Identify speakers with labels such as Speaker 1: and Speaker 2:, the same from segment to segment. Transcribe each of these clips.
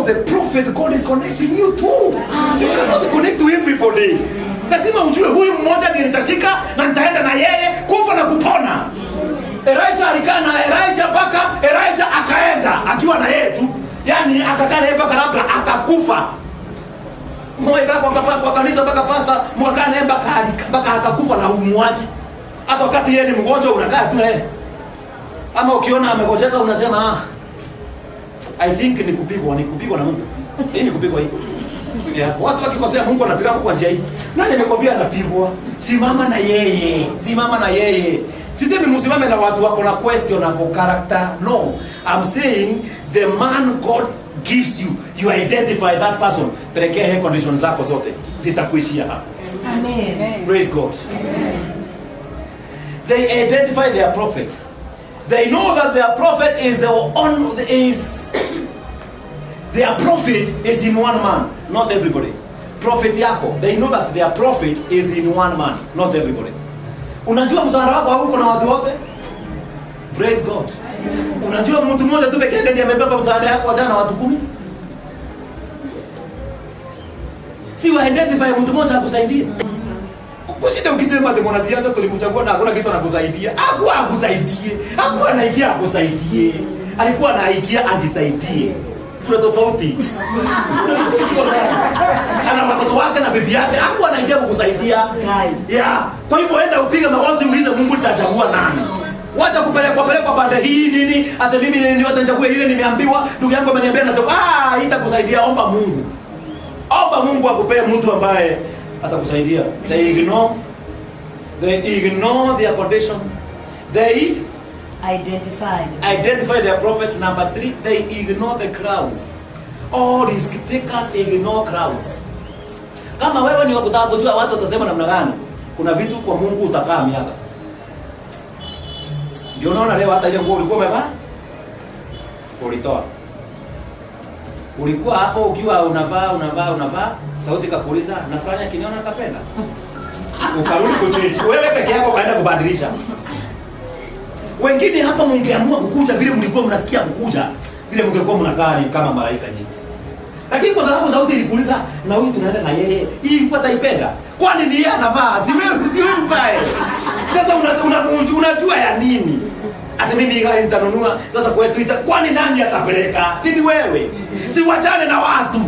Speaker 1: the prophet God is connecting you to. You cannot connect to everybody. Lazima ujue huyu mmoja ndiye nitashika na nitaenda na yeye kufa na kupona. Elijah alikaa na Elijah mpaka Elijah akaenda akiwa na yeye tu. Yaani akakaa na yeye mpaka labda akakufa. Mweka kwa kanisa mpaka pastor mwaka naye mpaka akakufa na umwaji. Hata wakati yeye ni mgonjwa unakaa tu naye. Ama ukiona amegojeka unasema I think ni kupigwa na Mungu. Hii ni kupigwa hii. Yeah. Watu wakikosea Mungu anapiga kwa njia hii. Nani amekwambia anapigwa? Simama na yeye. Sisemi msimame na watu wako na questionable character. No. I'm saying the man God gives you, you identify that person. Pelekea he conditions zako zote. Zitakuishia hapo.
Speaker 2: Amen.
Speaker 1: Praise God.
Speaker 2: Amen.
Speaker 1: They identify their prophet. They know that their prophet their prophet is in one man, not everybody. Prophet yako, they know that their prophet is in one man, not everybody. Unajua msaada wako hauko na watu wote? Praise God. Unajua mtu mmoja tu pekee ndiye amebeba msaada wako jana watu 10? Si wa identify mtu mmoja akusaidie. Kushinda ukisema ati mwanasiasa tulimchagua na hakuna kitu anakusaidia. Hakuwa akusaidie. Hakuwa anaingia akusaidie. Alikuwa anaingia ajisaidie. Kuna tofauti. Ana watoto wake na bibi yake. Hakuwa anaingia kukusaidia. Yeah. Kwa hivyo enda upige magoti uulize Mungu atachagua nani. Wacha kupelekwa pande hii nini? Hata mimi ni watachagua ile nimeambiwa. Ndugu yangu ameniambia na itakusaidia, omba Mungu. Omba Mungu akupe mtu ambaye atakusaidia. They ignore their condition. They identify their prophets. Number 3, they ignore the crowds. All risk takers ignore crowds. Kama wewe ni wakutaka kujua watu watasema namna gani, kuna vitu kwa Mungu utakaa miaka. Ndio unaona leo hata ile nguo ulikuwa umevaa ulitoa. Ulikuwa hapo ukiwa unavaa, sauti kakuuliza, nafanya kiniona kapenda. Ukarudi kuchange. Wewe peke yako kaenda kubadilisha. Wengine hapa mngeamua kukuja vile mlikuwa mnasikia kukuja, vile mngekuwa mnakaa ni kama malaika nyinyi. Lakini kwa sababu sauti ilikuuliza na huyu tunaenda na yeye, hii ilikuwa taipenda. Kwani ni yeye anavaa, si wewe mvae. Sasa unajua ya nini? Hata mimi gari nitanunua sasa kwetu kwani nani atapeleka? Si ni wewe. Si wachane na watu.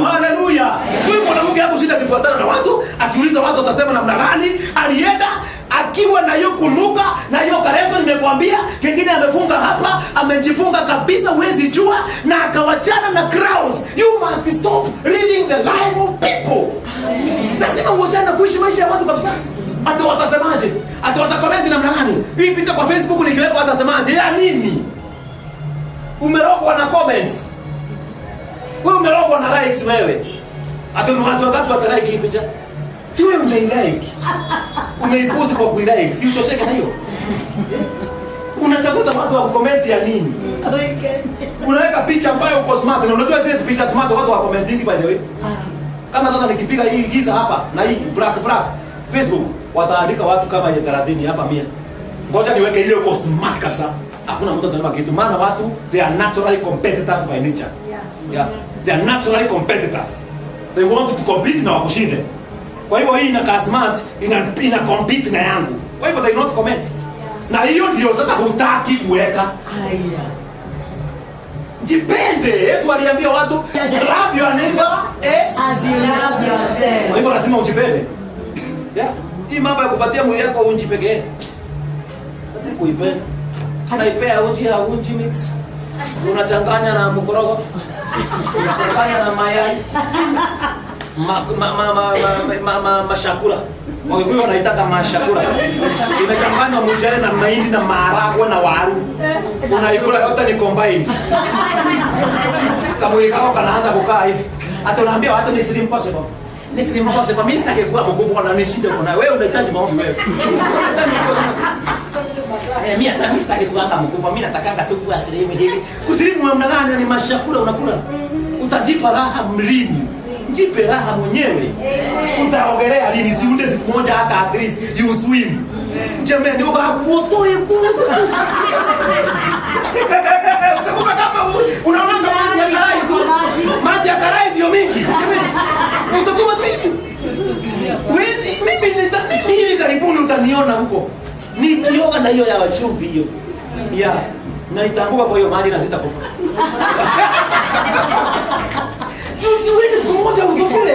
Speaker 1: Haleluya. Huyu mwanamke hapo shida kifuatana na watu, akiuliza watu watasema namna gani? Alienda akiwa na hiyo kunuka na hiyo kareso nimekuambia, kingine amefunga hapa, amejifunga kabisa huwezi jua, na akawachana na crowds. You must stop living the life of people. Lazima uachane kuishi maisha ya watu kabisa. Hata watasemaje? Hata watakomenti namna gani? Hii picha kwa Facebook nikiweka watasemaje? Ya nini? Umerogwa na comments. Wewe umerogwa na likes wewe. Hata ni watu wangapi watalike hii picha? Si wewe umeilike. Umeipost kwa kuilike. Si utosheke na hiyo. Unatafuta watu wa comment ya nini? Unaweka picha ambayo uko smart na unajua zile picha smart watu wa commenting by the way. Kama sasa nikipiga hii giza hapa na hii black Facebook wataandika watu kama 30 hapa 100. Ngoja niweke ile uko smart kabisa. Hakuna mtu atasema kitu, maana watu they are naturally competitors by nature. Yeah. They are naturally competitors. They want to compete na wakushinde. Kwa hivyo hii inakaa smart, ina compete na yangu. Kwa hivyo they not comment. Na hiyo ndio sasa hutaki kuweka.
Speaker 2: Haya.
Speaker 1: Jipende. Yesu aliambia watu, love your neighbor
Speaker 2: as you love yourself.
Speaker 1: Kwa hivyo lazima ujipende. Yeah. Hii mambo ya kupatia mwili wako unji pekee. Hata kuipenda. Unaipea unji mix. Unachanganya na mkorogo. Unachanganya na mayai. Mashakura. Wewe unaitaka mashakura. Imechanganywa mchele na mahindi na maharagwe na waru. Unaikula yote ni combined. Kama mwili wako kanaanza kukaa hivi. Hata unaambia watu ni slim possible. Ni slim possible. Mimi sitaki kuwa mkubwa na nishinde kuna wewe unahitaji maombi wewe. Mimi hata mimi sitaki kuwa mkubwa. Mimi natakanga tu kuwa slim hivi. Kusilimu namna gani ni mashakura unakula? Utajipa raha mlini. Jipe raha mwenyewe. Utaogelea lini siunde siku moja hata at least you swim. Jamani ukakuotoe kuoto. Utakuwa kama unaona Hata hiyo ya chumvi hiyo. Yeah. Na itaanguka kwa hiyo maji na sitakufa. Wewe siku moja utofule.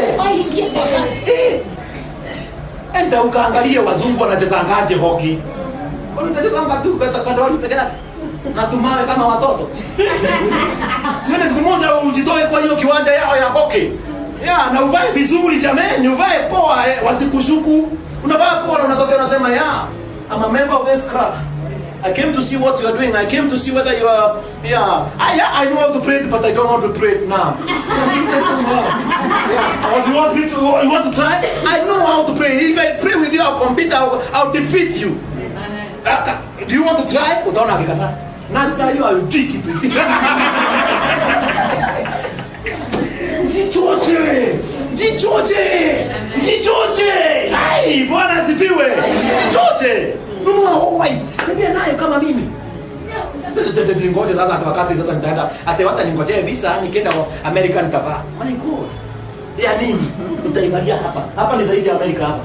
Speaker 1: Enda ukaangalia wazungu wanachezangaje hockey. Wanacheza tu kwa kadoni peke yake. Na tumawe kama watoto. Siwezi siku moja ujitoe kwa hiyo kiwanja yao ya hockey. Yeah, na uvae vizuri jamani, uvae poa, wasikushuku. Unavaa poa na unatokea unasema, "Yeah, I'm a member of this club. I came to see what you are doing. I came to see whether you are, I know how to pray, but I don't want to pray now." Yeah. Or do you want me to? You want to try? I know how to pray. If I pray with you, I'll compete. I'll defeat you. Do you want to try? Utaona akikataa. Naza hiyo alipiki tu. Jichoche. Ai, Bwana asifiwe. Jichoche. Nunua white. Niambia nayo kama mimi. Ngoja sasa wakati sasa nitaenda. Ate hata ningojee visa nikienda America nitavaa. My God. Ya nini? Nitaivalia hapa. Hapa ni zaidi ya America hapa.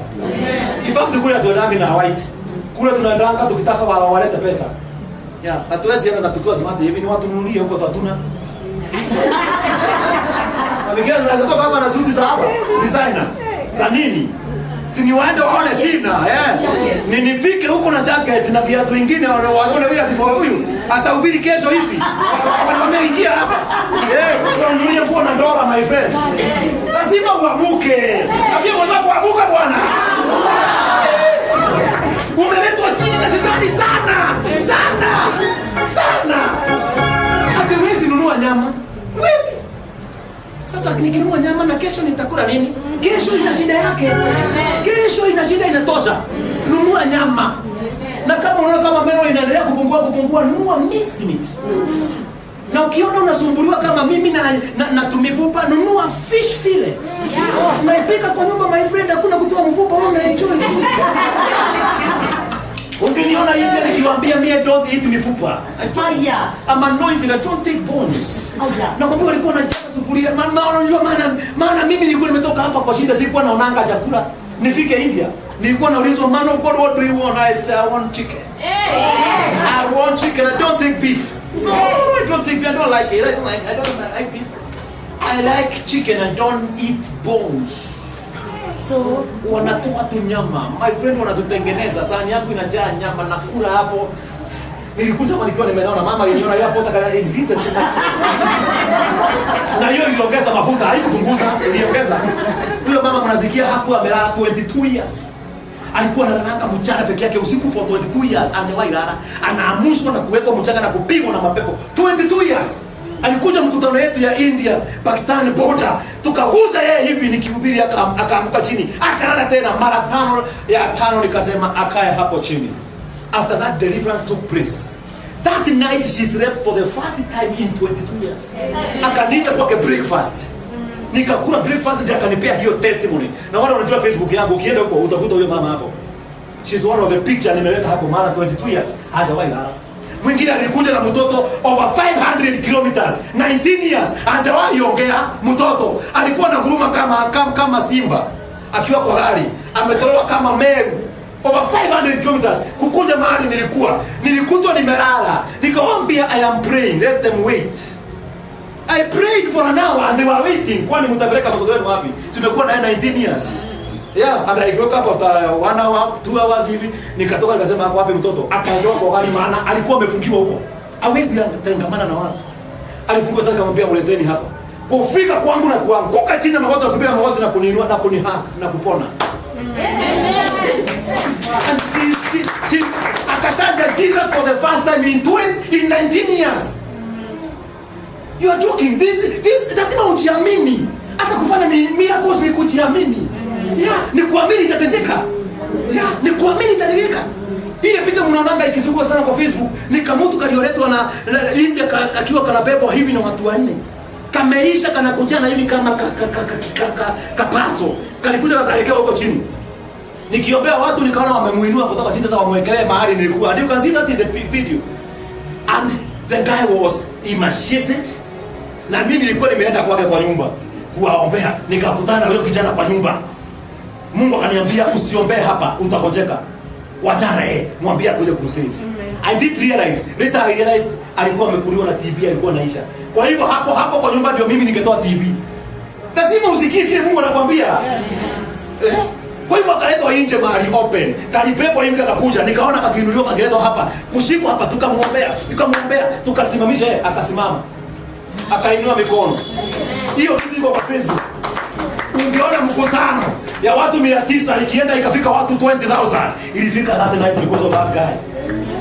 Speaker 1: In fact kule tunadami na white. Kule tunaendanga tukitaka walete pesa. Yeah, hatuwezi enda tukio smart hivi ni watu nunulie huko hatuna. Wamegea naweza toka hapa na suti za hapa. Designer. Za nini? Sini waende waone sina, nifike huko na jacket na viatu vingine waone huyu atipo huyu atahubiri kesho hivi. Wameingia hapa. Tunanunulia nguo na dola my friend. Lazima uamuke. Ambia mwenzako amuka bwana. Umeletwa chini na shetani sana. Hatuwezi nunua nyama. Huwezi. Sasa nikinunua nyama na kesho nitakula nini? Kesho ina shida yake. Kesho ina shida inatosha. Nunua nyama. Na kama unaona kama meno inaendelea kupungua, nunua minced meat. Na ukiona unasumbuliwa kama mimi na tumifupa, nunua fish fillet. Naipika kwa nyumba my friend, hakuna kutoa mfupa, unaenjoy. Ungeniona hivi nikiwaambia mimi don't eat mifupa. I'm anointed, I don't take bones. Na kwa sababu walikuwa wanachapa sufuria, maana mimi nilikuwa nimetoka hapa kwa shida, sikuwa naonanga chakula. Nifike India, nilikuwa naulizwa, "Man of God, what do you want?" I say, "I want chicken." I want chicken, I don't take beef. No, I don't take beef, I don't like it. I don't like beef. I like chicken, I don't eat bones. So wanatoa tu nyama. My friend wanatutengeneza, sahani yangu inajaa nyama na kula hapo. Nilikuja kwa nikiwa nimeona mama aliona hapo taka exist. Na hiyo iliongeza mafuta, haikupunguza, iliongeza. Huyo mama mnazikia hakuwa amelala 22 years. Alikuwa analala mchana peke yake usiku for 22 years, hajawahi lala. Anaamushwa na kuwekwa mchanga na kupigwa na mapepo 22 years. Alikuja mkutano yetu ya India, Pakistan border. Tukaguza yeye hivi nikihubiri akaanguka chini. Akalala tena mara tano nikasema akae hapo chini. After that deliverance took place. That night she slept for the first time in 22 years. Akanika kwake breakfast. Nikakula breakfast ndio akanipea hiyo testimony. Na wale wanajua Facebook yangu ukienda huko utakuta huyo mama hapo. She's one of the picture nimeweka hapo mara 22 years. Hajawahi lala. Mwingine alikuja na mtoto over 500 kilometers, 19 years, hajawahi ongea. Mtoto alikuwa na nguruma kama simba akiwa kwa gari, ametolewa kama meru over 500 kilometers. Kukuja mahali nilikutwa nimelala, nikamwambia, "I am praying, let them wait." I prayed for an hour and they were waiting. Kwani mtapeleka mtoto wenu wapi? Tumekuwa na 19 years. Yeah, and I woke up after 1 hour, 2 hours hivi, nikatoka nikasema hapo wapi mtoto? Akaondoka kwa gari maana alikuwa amefungiwa huko. Hawezi kutangamana na watu. Alifungiwa sasa, akamwambia mleteni hapa. Kufika kwangu na kuanguka chini na magoti, na kupiga magoti na kuniinua na kunihaka na kupona. And she akataja Jesus for the first time in 19 years. You are joking. This lazima ujiamini. Hata kufanya miracles ni kujiamini. Yeah, ni kuamini itatendeka. Yeah, ni kuamini itatendeka. Ile picha mnaonanga ikizunguka sana kwa Facebook, ni kamutu kalioletwa na India akiwa kanabebwa hivi na watu wanne. Kameisha kanakujana hivi kama kapaso. Kalikuja kakaelekewa huko chini. Nikiombea watu nikaona wamemuinua kutoka chini, sasa wamwekelee mahali nilikuwa. And you can see that in the video. And the guy was emaciated. Na mimi nilikuwa nimeenda kwake kwa nyumba kuwaombea, nikakutana na huyo kijana kwa nyumba. Mungu akaniambia, "Usiombee hapa, utagojeka. Wachana mwambie akuje crusade." I did realize, later I realized alikuwa amekuliwa na TB, alikuwa naisha. Kwa hivyo hapo kwa nyumba ndio mimi ningetoa TB. Lazima usikie kile Mungu anakuambia. Kwa hivyo akaletwa nje mahali open. Kalipepo hivi kakuja, nikaona kakiinuliwa kakiletwa hapa. Kushikwa hapa tukamwombea, tukasimamisha akasimama. Akainua mikono. Hiyo iko kwa Facebook. Ungeona mkutano ya watu 900 ikienda ikafika watu 20,000. Ilifika that night because of that guy.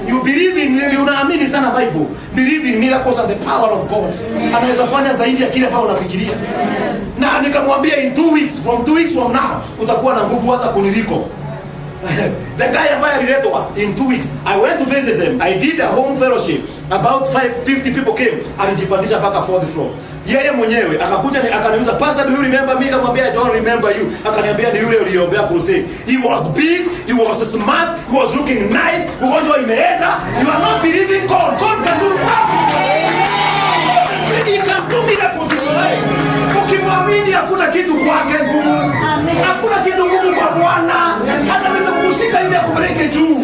Speaker 1: You believe in, unaamini sana Bible. Believe in miracles and the power of God. Anaweza fanya zaidi ya kile ambacho unafikiria. Na nikamwambia in 2 weeks, from 2 weeks from now, utakuwa na nguvu hata kuniliko. The guy ambaye aliletwa in 2 weeks, I went to visit them. I did a home fellowship. About 50 people came. Alijipandisha mpaka 4th floor. Yeye mwenyewe akakuja akaniuliza, "Pastor, do you remember me?" Nikamwambia, "I don't remember you." Akaniambia, "Ni yule uliombea crusade." He was big, he was smart, he was looking nice. Ugonjwa imeenda. You are not believing God. God can do something. He can do miracles in your life. Ukimwamini hakuna kitu kwake ngumu. Hakuna kitu ngumu kwa Bwana. Anaweza kukushika ili akupeleke juu.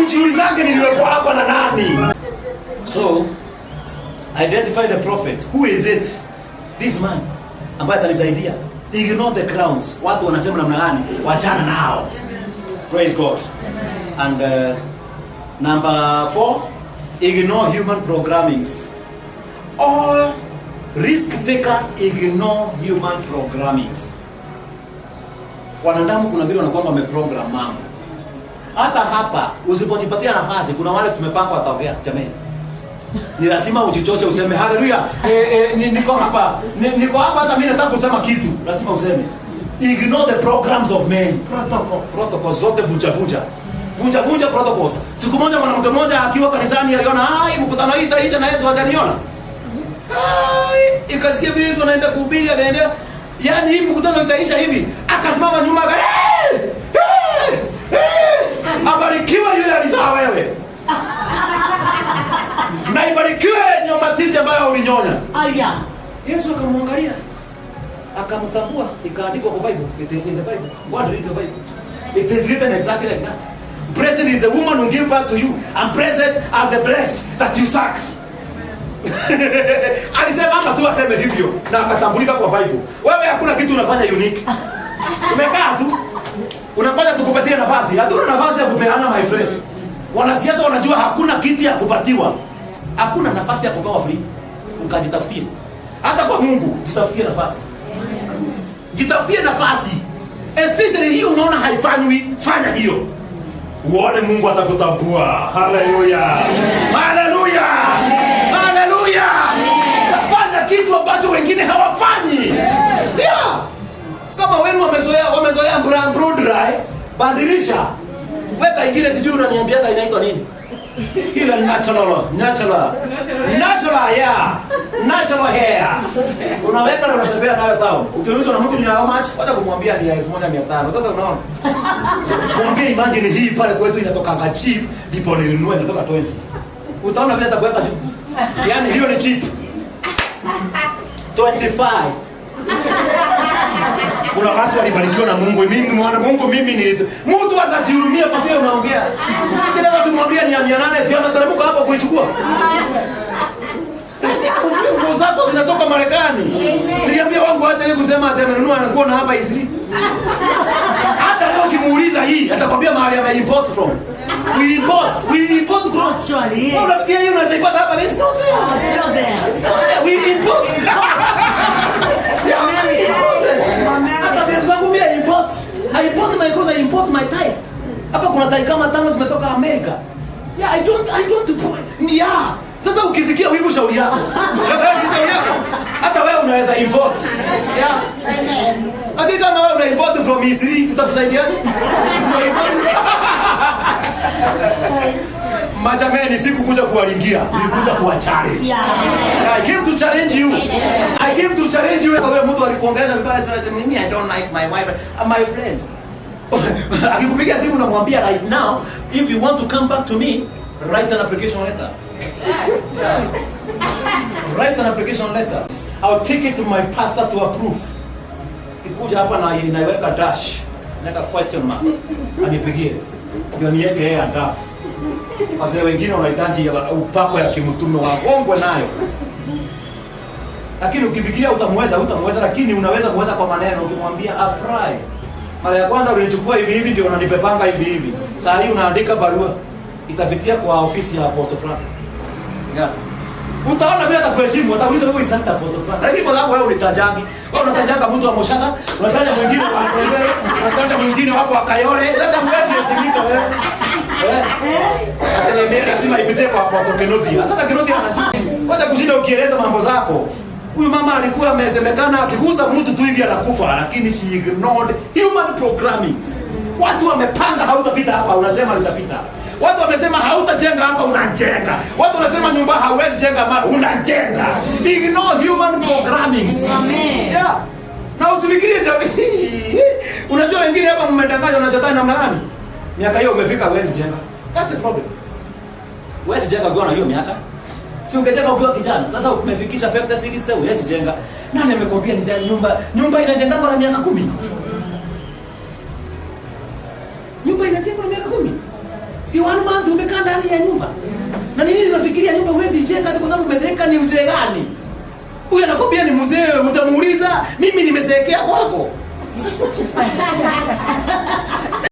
Speaker 1: Ujiulizange niliwekwa hapa na nani? So, identify the prophet. Who is it? This man ambaye atanisaidia. Ignore the crowns. Watu wanasema namna gani? Wachana nao. Praise God. And number 4, ignore human programmings. All risk takers ignore human programmings. Wanadamu kuna vile wanakuwa wameprogram mambo. Hata hapa usipojipatia nafasi, kuna wale tumepanga wataongea, jamani. Ni lazima ujichoche useme haleluya. Niko hapa hata mimi nataka kusema kitu. Lazima useme. Ignore the programs of men. Protocols zote vuja protocols. Siku moja mwanamke mmoja akiwa kanisani aliona, mkutano hii itaisha na Yesu hajaniona. Ikasikia vile Yesu anaenda kuhubiri, anaenda, yaani hii mkutano itaisha hivi. Akasimama nyuma abarikiwe yule alizaa wewe. Na ibarikiwe nyoma titi ambayo ulinyonya. Aya. Yesu akamwangalia. Akamtambua, ikaandikwa kwa Bible. It is in the Bible. What read the Bible? It is written exactly like that. Blessed is the woman who gave birth to you, and blessed are the blessed that you sucked. Alisema hapa tu aseme hivyo na akatambulika kwa Bible. Wewe hakuna kitu unafanya unique. Umekaa tu. Unangoja tukupatie nafasi. Hatuna nafasi ya kupeana, my friend. Wanasiasa wanajua hakuna kiti ya kupatiwa. Hakuna nafasi ya kupewa free. Ukajitafutie. Hata kwa Mungu jitafutie nafasi. Jitafutie nafasi. Especially hiyo unaona haifanywi, fanya hiyo. Uone Mungu atakutambua. Haleluya. Haleluya. Haleluya. Fanya kitu ambacho wengine hawafanyi. Yeah. Kama wewe wamezoea brown dry, badilisha. Weka ingine sijui unaniambiaga inaitwa nini? Hila natural hair. Unaweka na unatembea nayo town. Ukiulizwa na mtu ni how much? Wacha kumwambia ni 1500. Sasa unaona? Mwambie imagine hii pale kwetu inatoka cheap, ndipo nilinunua inatoka 20. Utaona vile atakuweka juu. Yaani hiyo ni cheap. 25. Kuna watu walibarikiwa na Mungu. Mimi mtu atajihurumia kwa vile unaongea. Kila mtu kumwambia ni 800 sio anateremka hapo kuichukua. Nguo zako zinatoka Marekani. Niliambia wangu hata kusema amenunua anakuwa na hapa Israel. Hata leo ukimuuliza hii atakwambia mahali ame import from. We import clothes. Unafikia hiyo unaipata hapa ni sio there. We import. I import my clothes, I import my ties. Hapa kuna tai kama 5 zimetoka Amerika. Yeah, I don't yeah. Sasa ukisikia wivu shauri yako. Hata wewe unaweza import. Yeah. Lakini kama wewe una import from Misri, tutakusaidiaje? Majameni sikukuja kuwalingia, nilikuja kuwa challenge. I came to challenge you. Wewe mtu alikuongeza vibaya sana, sema mimi I don't like my wife and my friend. Akikupigia simu unamwambia right now, if you want to come back to me, write an application letter. Yeah. Write an application letter. I'll take it to my pastor to approve. Ikuja hapa na inaweka dash, naweka question mark. Anipigie. Ndio niweke yeye anda. Wazee wengine wanahitaji upako ya kimtume wagongwe nayo. Lakini ukifikiria utamweza, lakini unaweza kuweza kwa maneno ukimwambia apply. Mara ya kwanza ulichukua hivi ndio unanipepanga hivi. Saa hii unaandika barua. Itapitia kwa ofisi ya Apostle Frank. Yeah. Utaona vile atakuheshimu, atauliza wewe ni Santa Apostle Frank. Lakini kwa sababu wewe unitajangi, wewe unatajanga mtu wa Moshaka, unataja mwingine wa Mbele, unataja mwingine wapo wa Kayole. Sasa mwezi heshimika wewe. Mimi lazima ipitie kwa Apostle Kenodia. Sasa Kenodia anajua. Wacha kushinda ukieleza mambo zako. Huyu mama alikuwa amesemekana akigusa mtu tu hivi anakufa, lakini she ignored human programming. Watu wamepanga hautapita hapa, unasema utapita. Watu wamesema hautajenga hapa, unajenga. Watu wanasema nyumba hauwezi jenga hapa, unajenga. Ignore human programming.
Speaker 2: Amen.
Speaker 1: Yeah. Na usifikirie jamii. Unajua wengine hapa mmedanganywa na shetani namna gani? Miaka hiyo umefika huwezi jenga. That's a problem. Huwezi jenga ukiwa na hiyo miaka. Si ungejenga ukiwa kijana. Sasa umefikisha 50 60 huwezi jenga. Nani amekwambia ni nyumba inajengwa kwa miaka 10? Nyumba inajengwa kwa miaka 10. Si 1 month umekaa ndani ya nyumba. Na nini unafikiria nyumba huwezi jenga kwa sababu umezeeka? Ni mzee gani? Huyu anakwambia ni mzee, utamuuliza, mimi nimezeekea kwako.